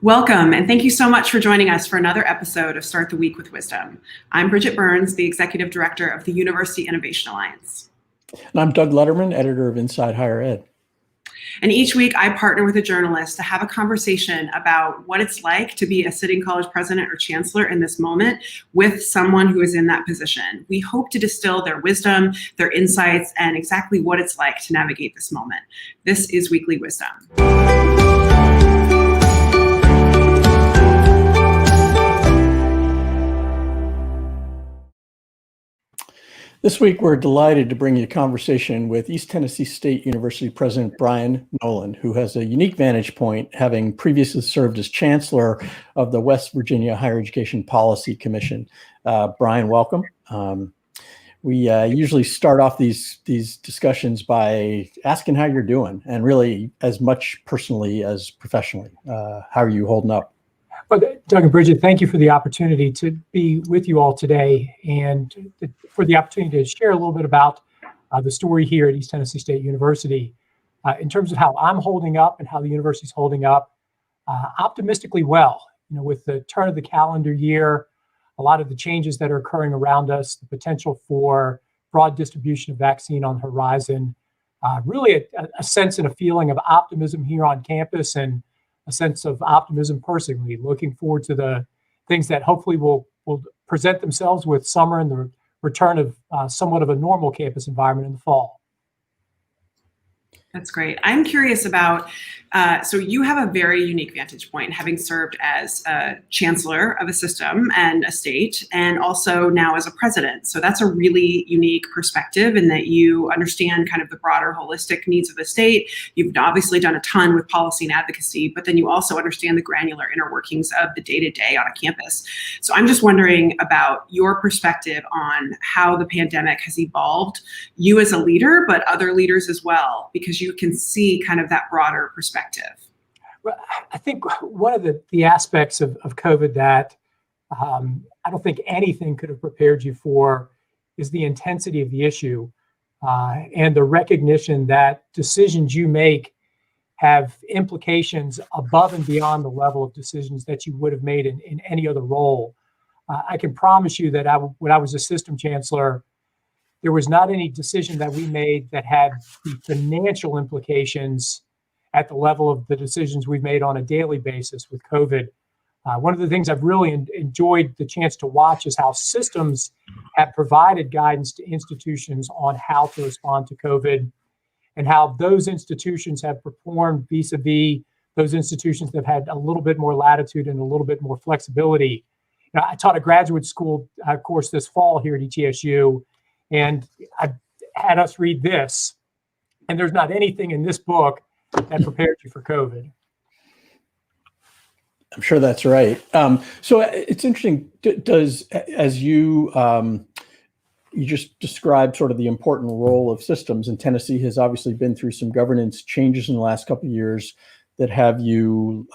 Welcome, and thank you so much for joining us for another episode of Start the Week with Wisdom. I'm Bridget Burns, the Executive Director of the University Innovation Alliance. And I'm Doug Lederman, editor of Inside Higher Ed. And each week I partner with a journalist to have a conversation about what it's like to be a sitting college president or chancellor in this moment with someone who is in that position. We hope to distill their wisdom, their insights, and exactly what it's like to navigate this moment. This is Weekly Wisdom. This week, we're delighted to bring you a conversation with East Tennessee State University President Brian Noland, who has a unique vantage point, having previously served as Chancellor of the West Virginia Higher Education Policy Commission. Brian, welcome. We usually start off these discussions by asking how you're doing, and really as much personally as professionally. How are you holding up? Well, Doug and Bridget, thank you for the opportunity to be with you all today and for the opportunity to share a little bit about the story here at East Tennessee State University. In terms of how I'm holding up and how the university's holding up, optimistically well. You know, with the turn of the calendar year, a lot of the changes that are occurring around us, the potential for broad distribution of vaccine on the horizon, really a sense and a feeling of optimism here on campus, and a sense of optimism personally, looking forward to the things that hopefully will present themselves with summer and the return of somewhat of a normal campus environment in the fall. That's great. I'm curious about, so you have a very unique vantage point, having served as a chancellor of a system and a state, and also now as a president. So that's a really unique perspective in that you understand kind of the broader holistic needs of the state. You've obviously done a ton with policy and advocacy, but then you also understand the granular inner workings of the day-to-day on a campus. So I'm just wondering about your perspective on how the pandemic has evolved you as a leader, but other leaders as well, because you can see kind of that broader perspective. Well, I think one of the aspects of COVID that I don't think anything could have prepared you for is the intensity of the issue and the recognition that decisions you make have implications above and beyond the level of decisions that you would have made in any other role. I can promise you that when I was a system chancellor, there was not any decision that we made that had the financial implications at the level of the decisions we've made on a daily basis with COVID. One of the things I've really enjoyed the chance to watch is how systems have provided guidance to institutions on how to respond to COVID, and how those institutions have performed vis-a-vis those institutions that have had a little bit more latitude and a little bit more flexibility. You know, I taught a graduate school course this fall here at ETSU, and I had us read this, and there's not anything in this book that prepared you for COVID. I'm sure that's right. So it's interesting. As you just described sort of the important role of systems, and Tennessee has obviously been through some governance changes in the last couple of years that have you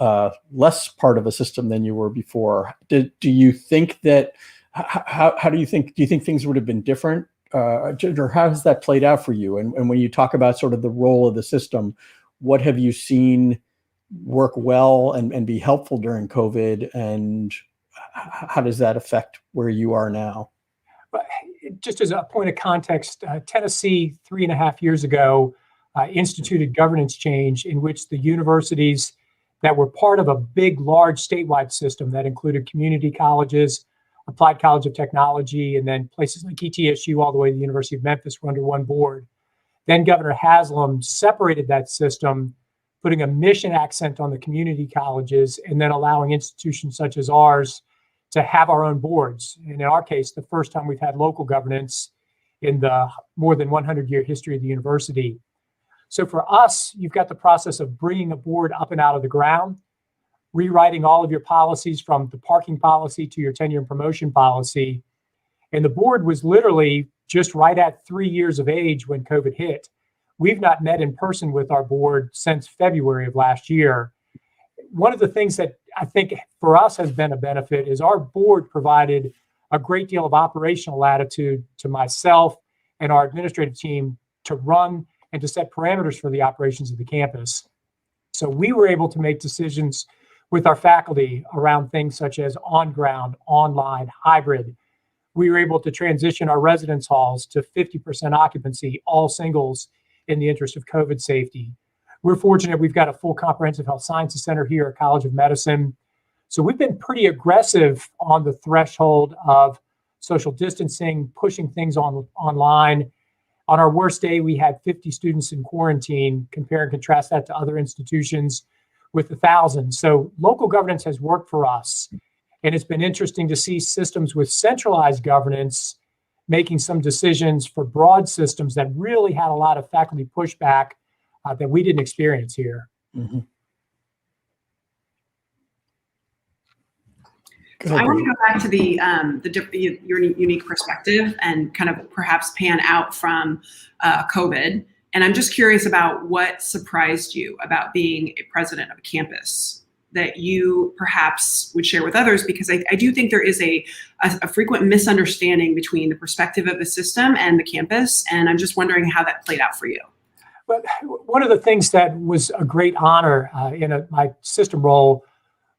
less part of a system than you were before. Do you think that? How do you think? Do you think things would have been different? Or how has that played out for you? And when you talk about sort of the role of the system, what have you seen work well and be helpful during COVID? And how does that affect where you are now? Just as a point of context, Tennessee 3.5 years ago instituted governance change in which the universities that were part of a big, large statewide system that included community colleges, Applied College of Technology, and then places like ETSU all the way to the University of Memphis were under one board. Then Governor Haslam separated that system, putting a mission accent on the community colleges, and then allowing institutions such as ours to have our own boards. And in our case, the first time we've had local governance in the more than 100-year history of the university. So for us, you've got the process of bringing a board up and out of the ground, rewriting all of your policies from the parking policy to your tenure and promotion policy. And the board was literally just right at 3 years of age when COVID hit. We've not met in person with our board since February of last year. One of the things that I think for us has been a benefit is our board provided a great deal of operational latitude to myself and our administrative team to run and to set parameters for the operations of the campus. So we were able to make decisions with our faculty around things such as on-ground, online, hybrid. We were able to transition our residence halls to 50% occupancy, all singles, in the interest of COVID safety. We're fortunate we've got a full comprehensive health sciences center here at College of Medicine. So we've been pretty aggressive on the threshold of social distancing, pushing things online. On our worst day, we had 50 students in quarantine. Compare and contrast that to other institutions with 1,000. So local governance has worked for us. And it's been interesting to see systems with centralized governance making some decisions for broad systems that really had a lot of faculty pushback that we didn't experience here. Mm-hmm. So I want to go back to your unique perspective and kind of perhaps pan out from COVID. And I'm just curious about what surprised you about being a president of a campus that you perhaps would share with others, because I do think there is a frequent misunderstanding between the perspective of the system and the campus. And I'm just wondering how that played out for you. But one of the things that was a great honor in my system role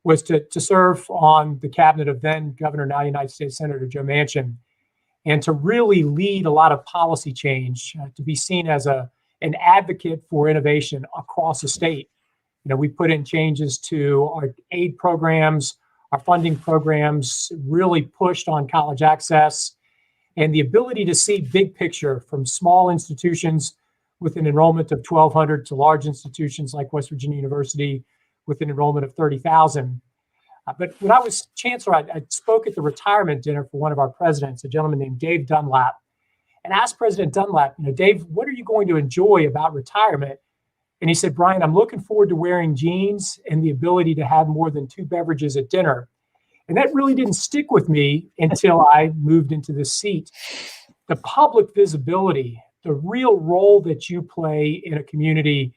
was to serve on the cabinet of then Governor, now United States Senator Joe Manchin, and to really lead a lot of policy change, to be seen as an advocate for innovation across the state. You know, we put in changes to our aid programs, our funding programs, really pushed on college access, and the ability to see big picture from small institutions with an enrollment of 1,200 to large institutions like West Virginia University with an enrollment of 30,000. But when I was chancellor, I spoke at the retirement dinner for one of our presidents, a gentleman named Dave Dunlap, and asked President Dunlap, Dave, what are you going to enjoy about retirement? And he said, Brian, I'm looking forward to wearing jeans and the ability to have more than 2 beverages at dinner. And that really didn't stick with me until I moved into this seat. The public visibility, the real role that you play in a community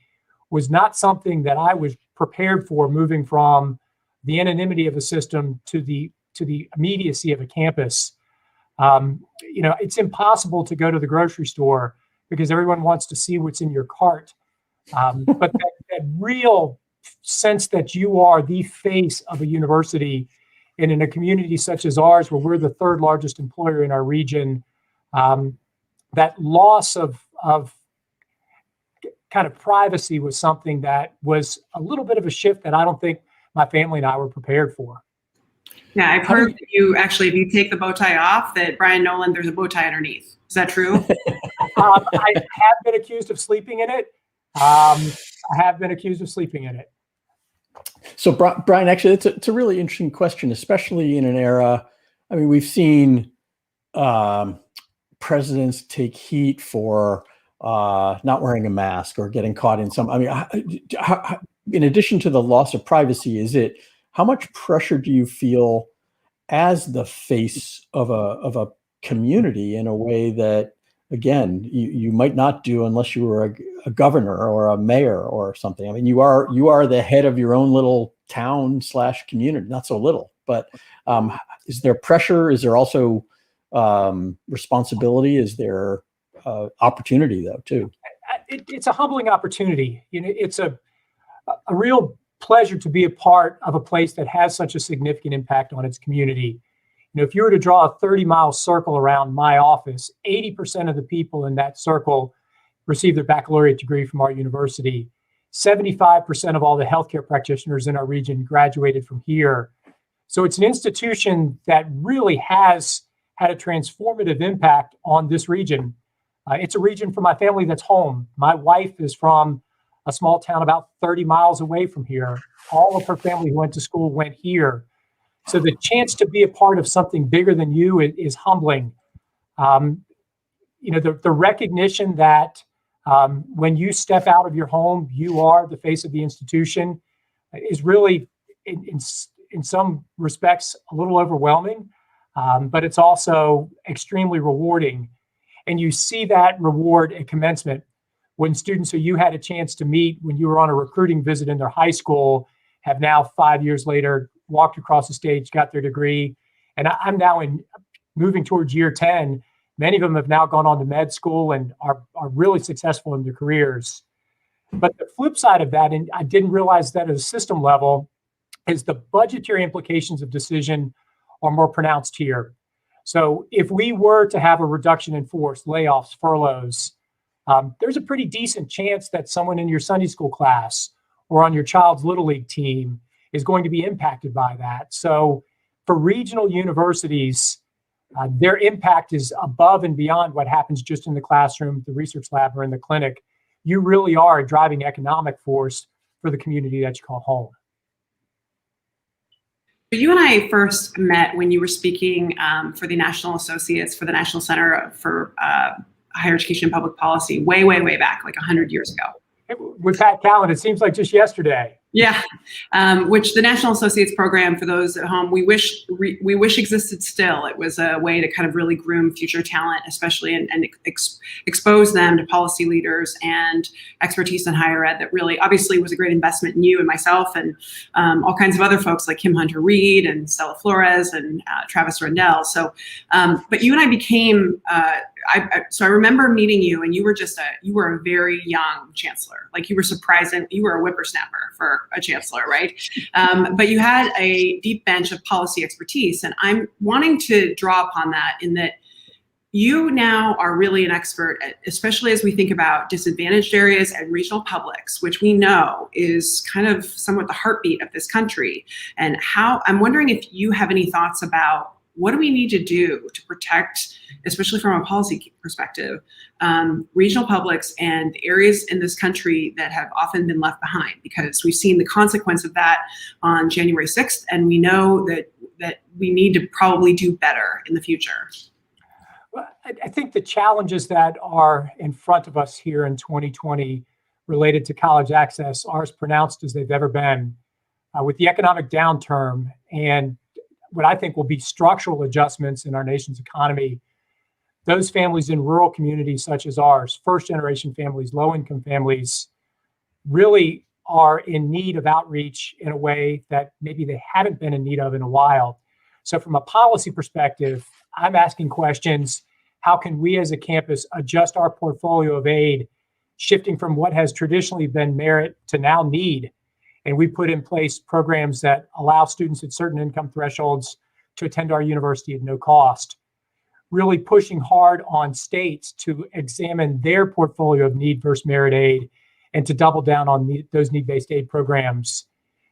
was not something that I was prepared for, moving from the anonymity of a system to the immediacy of a campus. It's impossible to go to the grocery store because everyone wants to see what's in your cart. But that real sense that you are the face of a university, and in a community such as ours, where we're the 3rd largest employer in our region, that loss of kind of privacy was something that was a little bit of a shift that I don't think my family and I were prepared for. Yeah, I've heard that you actually, if you take the bow tie off, that Brian Noland, there's a bow tie underneath. Is that true? I have been accused of sleeping in it. So, Brian, actually, it's a really interesting question, especially in an era. I mean, we've seen presidents take heat for not wearing a mask or getting caught in some. I mean, in addition to the loss of privacy, how much pressure do you feel as the face of a community in a way that, again, you might not do unless you were a governor or a mayor or something? I mean, you are the head of your own little town / community, not so little, but is there pressure? Is there also responsibility? Is there opportunity though too? It's a humbling opportunity. It's a real pleasure to be a part of a place that has such a significant impact on its community. If you were to draw a 30-mile circle around my office, 80% of the people in that circle receive their baccalaureate degree from our university. 75% of all the healthcare practitioners in our region graduated from here. So it's an institution that really has had a transformative impact on this region. It's a region for my family that's home. My wife is from a small town about 30 miles away from here. All of her family who went to school went here. So the chance to be a part of something bigger than you is humbling. The recognition that when you step out of your home, you are the face of the institution is really, in some respects, a little overwhelming, but it's also extremely rewarding. And you see that reward at commencement when students who you had a chance to meet when you were on a recruiting visit in their high school have now 5 years later walked across the stage, got their degree. And I'm now moving towards year 10. Many of them have now gone on to med school and are really successful in their careers. But the flip side of that, and I didn't realize that at a system level, is the budgetary implications of decision are more pronounced here. So if we were to have a reduction in force, layoffs, furloughs, there's a pretty decent chance that someone in your Sunday school class or on your child's Little League team is going to be impacted by that. So for regional universities, their impact is above and beyond what happens just in the classroom, the research lab, or in the clinic. You really are a driving economic force for the community that you call home. You and I first met when you were speaking for the National Associates for the National Center for Higher Education and Public Policy way back, like 100 years ago. With Pat Callan, it seems like just yesterday. Yeah, which the National Associates program, for those at home, we wish existed still. It was a way to kind of really groom future talent, especially and expose them to policy leaders and expertise in higher ed that really obviously was a great investment in you and myself and all kinds of other folks like Kim Hunter-Reid and Stella Flores and Travis Rendell. So, but you and I became, so I remember meeting you, and you were a very young chancellor. Like, you were surprising, you were a whippersnapper for a chancellor, right? But you had a deep bench of policy expertise, and I'm wanting to draw upon that in that you now are really an expert, especially as we think about disadvantaged areas and regional publics, which we know is kind of somewhat the heartbeat of this country. And how, I'm wondering if you have any thoughts about what do we need to do to protect, especially from a policy perspective, regional publics and areas in this country that have often been left behind, because we've seen the consequence of that on January 6th, and we know that we need to probably do better in the future. Well, I think the challenges that are in front of us here in 2020 related to college access are as pronounced as they've ever been. With the economic downturn and what I think will be structural adjustments in our nation's economy, those families in rural communities such as ours, first-generation families, low-income families, really are in need of outreach in a way that maybe they haven't been in need of in a while. So from a policy perspective, I'm asking questions: how can we as a campus adjust our portfolio of aid, shifting from what has traditionally been merit to now need? And we put in place programs that allow students at certain income thresholds to attend our university at no cost. Really pushing hard on states to examine their portfolio of need versus merit aid and to double down on those need-based aid programs.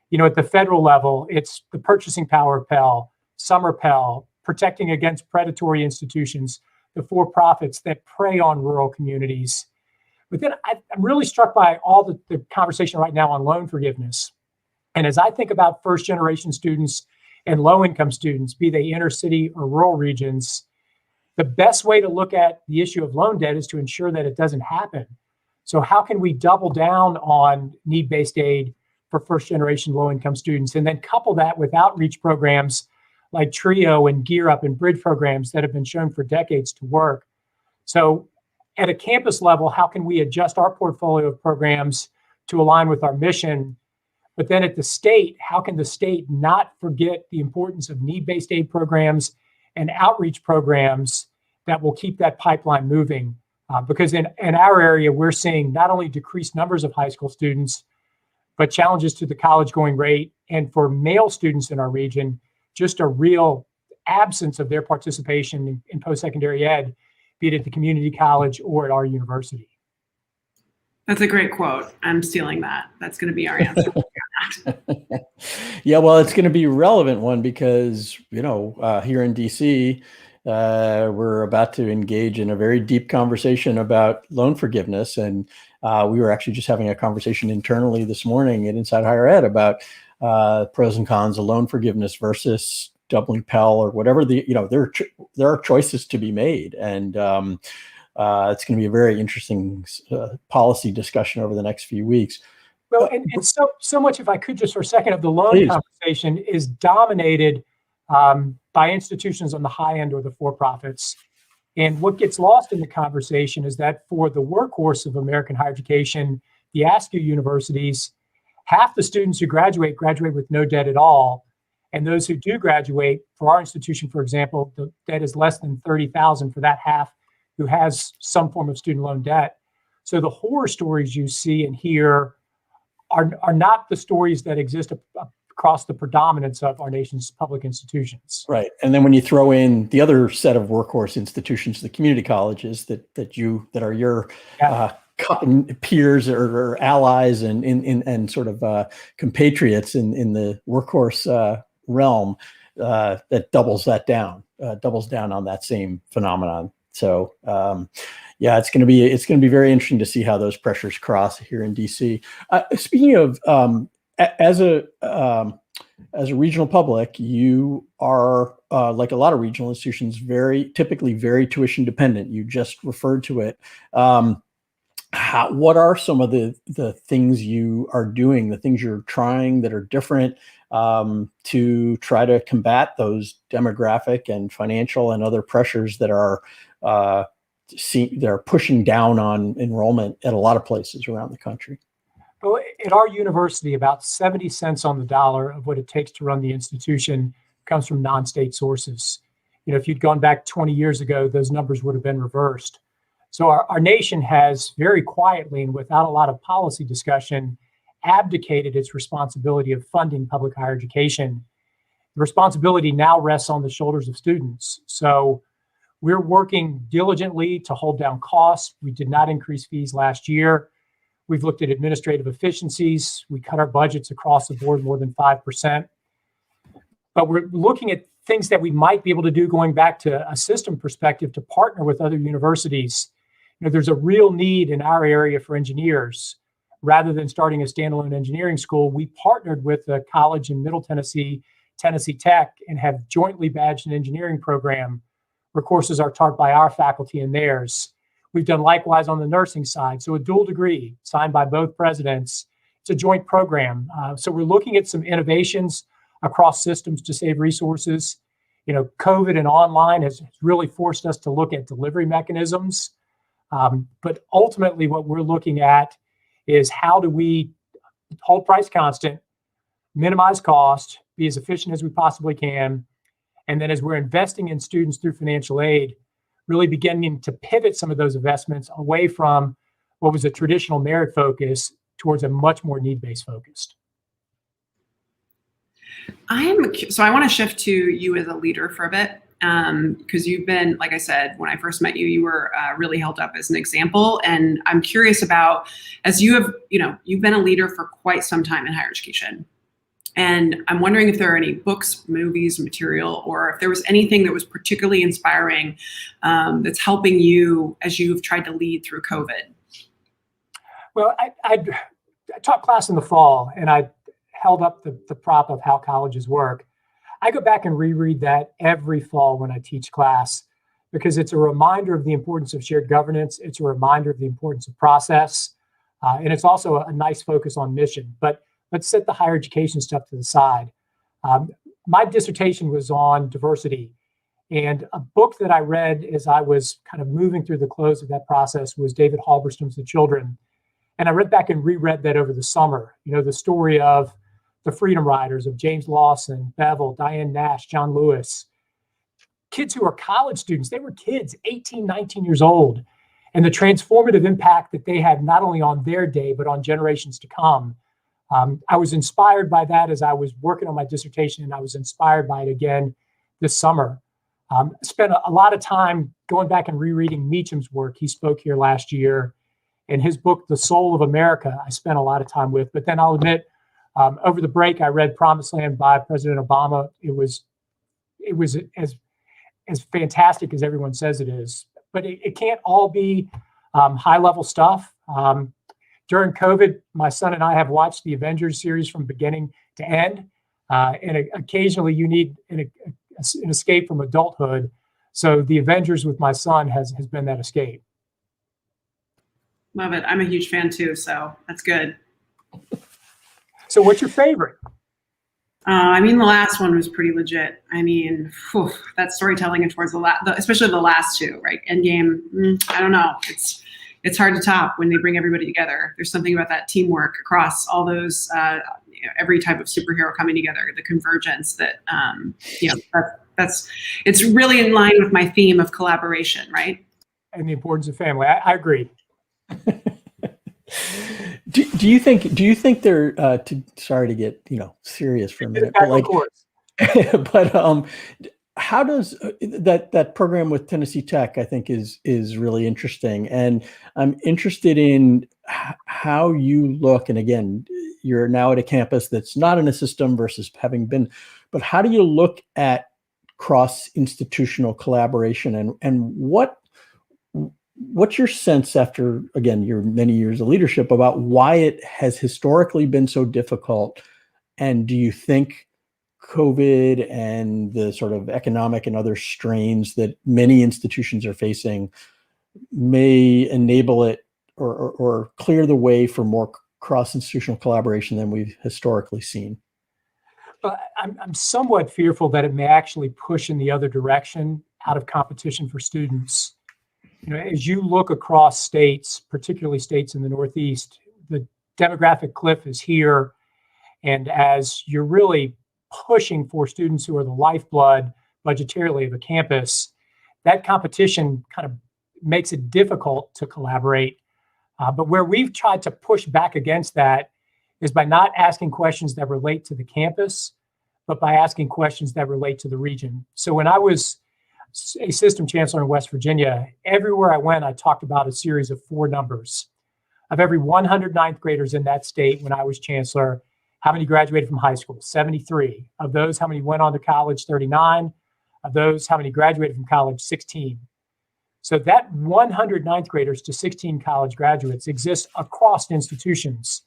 You know, at the federal level, it's the purchasing power of Pell, summer Pell, protecting against predatory institutions, the for-profits that prey on rural communities. But then I'm really struck by all the conversation right now on loan forgiveness. And as I think about first-generation students and low-income students, be they inner city or rural regions, the best way to look at the issue of loan debt is to ensure that it doesn't happen. So how can we double down on need-based aid for first-generation low-income students, and then couple that with outreach programs like TRIO and Gear Up and Bridge programs that have been shown for decades to work? So at a campus level, how can we adjust our portfolio of programs to align with our mission? But then at the state, how can the state not forget the importance of need-based aid programs and outreach programs that will keep that pipeline moving? Because in our area, we're seeing not only decreased numbers of high school students, but challenges to the college-going rate. And for male students in our region, just a real absence of their participation in post-secondary ed, be it at the community college or at our university. That's a great quote. I'm stealing that. That's going to be our answer. Yeah, well, it's going to be a relevant one because, here in DC, we're about to engage in a very deep conversation about loan forgiveness. And we were actually just having a conversation internally this morning at Inside Higher Ed about pros and cons of loan forgiveness versus doubling Pell or whatever there are choices to be made. And it's going to be a very interesting policy discussion over the next few weeks. Well, and so much, if I could just for a second, of the loan Please. Conversation is dominated by institutions on the high end or the for-profits. And what gets lost in the conversation is that for the workhorse of American higher education, the ASCU universities, half the students who graduate with no debt at all. And those who do graduate, for our institution, for example, the debt is less than $30,000 for that half who has some form of student loan debt. So the horror stories you see and hear are not the stories that exist across the predominance of our nation's public institutions. Right. And then when you throw in the other set of workhorse institutions, the community colleges that are your peers or allies and sort of compatriots in the workhorse realm, that doubles down on that same phenomenon. So it's going to be very interesting to see how those pressures cross here in DC. Speaking of as a regional public, you are like a lot of regional institutions, typically very tuition dependent. You just referred to it. What are some of the things you are doing, the things you're trying that are different to try to combat those demographic and financial and other pressures that are they're pushing down on enrollment at a lot of places around the country? Well, at our university, about 70 cents on the dollar of what it takes to run the institution comes from non-state sources. If you'd gone back 20 years ago, those numbers would have been reversed. So our nation has very quietly and without a lot of policy discussion abdicated its responsibility of funding public higher education. The responsibility now rests on the shoulders of students. So we're working diligently to hold down costs. We did not increase fees last year. We've looked at administrative efficiencies. We cut our budgets across the board more than 5%. But we're looking at things that we might be able to do going back to a system perspective to partner with other universities. There's a real need in our area for engineers. Rather than starting a standalone engineering school, we partnered with a college in Middle Tennessee, Tennessee Tech, and have jointly badged an engineering program where courses are taught by our faculty and theirs. We've done likewise on the nursing side. So a dual degree signed by both presidents. It's a joint program. So we're looking at some innovations across systems to save resources. COVID and online has really forced us to look at delivery mechanisms. But ultimately what we're looking at is how do we hold price constant, minimize cost, be as efficient as we possibly can. And then as we're investing in students through financial aid, really beginning to pivot some of those investments away from what was a traditional merit focus towards a much more need-based focused. So I want to shift to you as a leader for a bit, because you've been, like I said, when I first met you, you were really held up as an example. And I'm curious about, as you've been a leader for quite some time in higher education. And I'm wondering if there are any books, movies, material, or if there was anything that was particularly inspiring that's helping you as you've tried to lead through COVID. Well, I taught class in the fall, and I held up the prop of how colleges work. I go back and reread that every fall when I teach class, because it's a reminder of the importance of shared governance. It's a reminder of the importance of process. And it's also a nice focus on mission. But let's set the higher education stuff to the side. My dissertation was on diversity. And a book that I read as I was kind of moving through the close of that process was David Halberstam's The Children. And I read back and reread that over the summer. The story of the Freedom Riders, of James Lawson, Bevel, Diane Nash, John Lewis. Kids who are college students, they were kids, 18, 19 years old. And the transformative impact that they had not only on their day, but on generations to come. I was inspired by that as I was working on my dissertation, and I was inspired by it again this summer. Spent a lot of time going back and rereading Meacham's work. He spoke here last year, and his book, The Soul of America, I spent a lot of time with. But then I'll admit, over the break, I read Promised Land by President Obama. It was as fantastic as everyone says it is. But it can't all be high-level stuff. During COVID, my son and I have watched the Avengers series from beginning to end. And occasionally you need an escape from adulthood. So the Avengers with my son has been that escape. Love it. I'm a huge fan too, so that's good. So what's your favorite? The last one was pretty legit. That storytelling and towards especially the last two, right? Endgame, I don't know. It's hard to top when they bring everybody together. There's something about that teamwork across all those, every type of superhero coming together, the convergence that, it's really in line with my theme of collaboration, right? And the importance of family. I agree. Do Do you think they're sorry to get serious for a minute, but like, but how does that program with Tennessee Tech, I think, is really interesting, and I'm interested in how you look. And again, you're now at a campus that's not in a system versus having been, but how do you look at cross-institutional collaboration, and what's your sense after, again, your many years of leadership, about why it has historically been so difficult? And do you think COVID and the sort of economic and other strains that many institutions are facing may enable it or clear the way for more cross-institutional collaboration than we've historically seen? I'm somewhat fearful that it may actually push in the other direction, out of competition for students. As you look across states, particularly states in the Northeast, the demographic cliff is here. And as you're really pushing for students who are the lifeblood budgetarily of a campus, that competition kind of makes it difficult to collaborate. But where we've tried to push back against that is by not asking questions that relate to the campus, but by asking questions that relate to the region. So when I was a system chancellor in West Virginia, everywhere I went, I talked about a series of 4 numbers. Of every 100 ninth graders in that state when I was chancellor, how many graduated from high school? 73. Of those, how many went on to college? 39. Of those, how many graduated from college? 16. So that 100 ninth graders to 16 college graduates exists across institutions.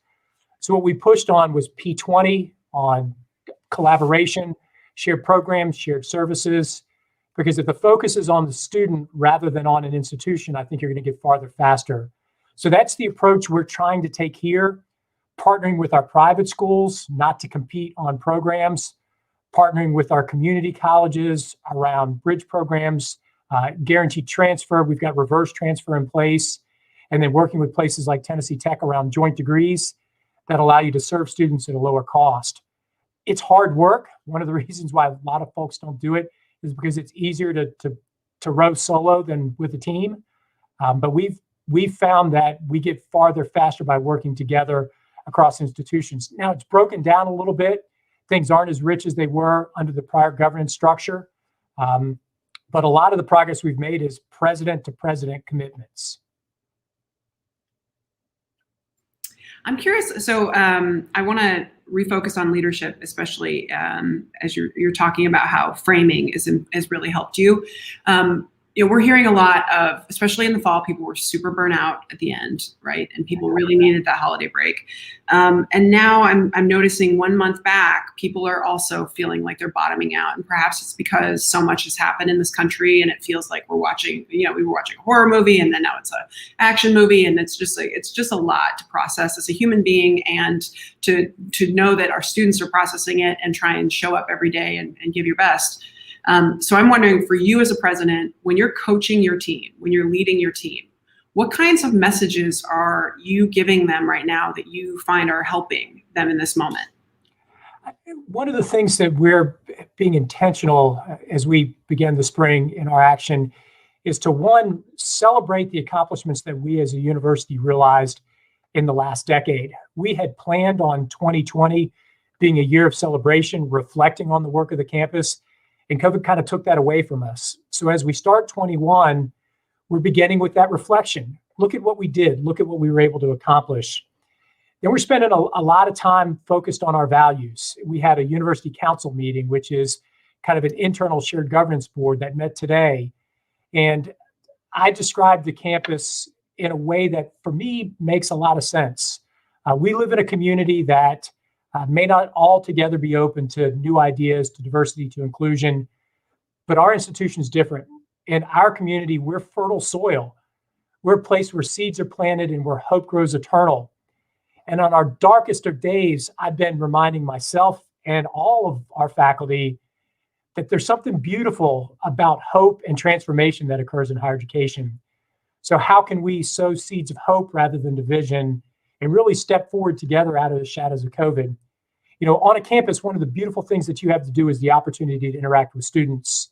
So what we pushed on was P20, on collaboration, shared programs, shared services, because if the focus is on the student rather than on an institution, I think you're going to get farther faster. So that's the approach we're trying to take here, partnering with our private schools, not to compete on programs, partnering with our community colleges around bridge programs, guaranteed transfer. We've got reverse transfer in place, and then working with places like Tennessee Tech around joint degrees that allow you to serve students at a lower cost. It's hard work. One of the reasons why a lot of folks don't do it is because it's easier to row solo than with a team. But we've found that we get farther faster by working together across institutions. Now it's broken down a little bit. Things aren't as rich as they were under the prior governance structure. But a lot of the progress we've made is president to president commitments. I'm curious. So I want to refocus on leadership, especially as you're talking about how framing has really helped you. We're hearing a lot of, especially in the fall, people were super burnt out at the end, right? And people really needed that holiday break. And now I'm noticing 1 month back, people are also feeling like they're bottoming out. And perhaps it's because so much has happened in this country and it feels like we're watching, we were watching a horror movie and then now it's an action movie. And it's just a lot to process as a human being, and to know that our students are processing it and try and show up every day and give your best. So I'm wondering, for you as a president, when you're coaching your team, when you're leading your team, what kinds of messages are you giving them right now that you find are helping them in this moment? One of the things that we're being intentional as we begin the spring in our action is to, one, celebrate the accomplishments that we as a university realized in the last decade. We had planned on 2020 being a year of celebration, reflecting on the work of the campus, and COVID kind of took that away from us. So as we start 21, we're beginning with that reflection. Look at what we did. Look at what we were able to accomplish. Then we're spending a lot of time focused on our values. We had a university council meeting, which is kind of an internal shared governance board that met today. And I described the campus in a way that, for me, makes a lot of sense. We live in a community that may not altogether be open to new ideas, to diversity, to inclusion, but our institution is different. In our community, we're fertile soil. We're a place where seeds are planted and where hope grows eternal. And on our darkest of days, I've been reminding myself and all of our faculty that there's something beautiful about hope and transformation that occurs in higher education. So how can we sow seeds of hope rather than division and really step forward together out of the shadows of COVID? On a campus, one of the beautiful things that you have to do is the opportunity to interact with students.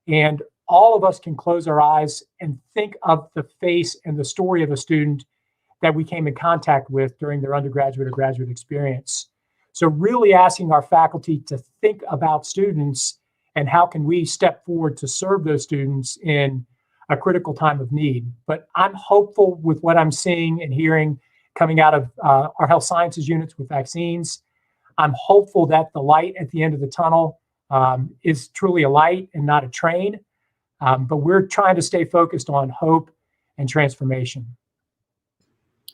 And all of us can close our eyes and think of the face and the story of a student that we came in contact with during their undergraduate or graduate experience. So really asking our faculty to think about students and how can we step forward to serve those students in a critical time of need. But I'm hopeful with what I'm seeing and hearing coming out of our health sciences units with vaccines. I'm hopeful that the light at the end of the tunnel is truly a light and not a train. But we're trying to stay focused on hope and transformation.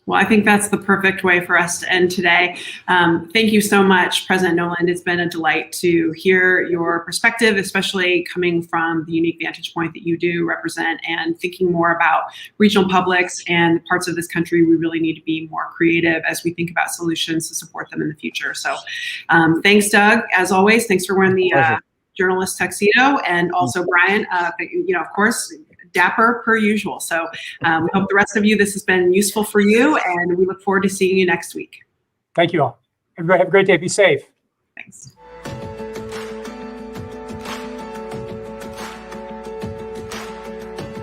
Well, I think that's the perfect way for us to end today. Thank you so much, President Noland. It's been a delight to hear your perspective, especially coming from the unique vantage point that you do represent and thinking more about regional publics and parts of this country. We really need to be more creative as we think about solutions to support them in the future. So thanks, Doug. As always, thanks for wearing the journalist tuxedo, and also Brian, of course, dapper per usual. So we hope the rest of you, this has been useful for you, and we look forward to seeing you next week. Thank you all. Everybody have a great day. Be safe. Thanks.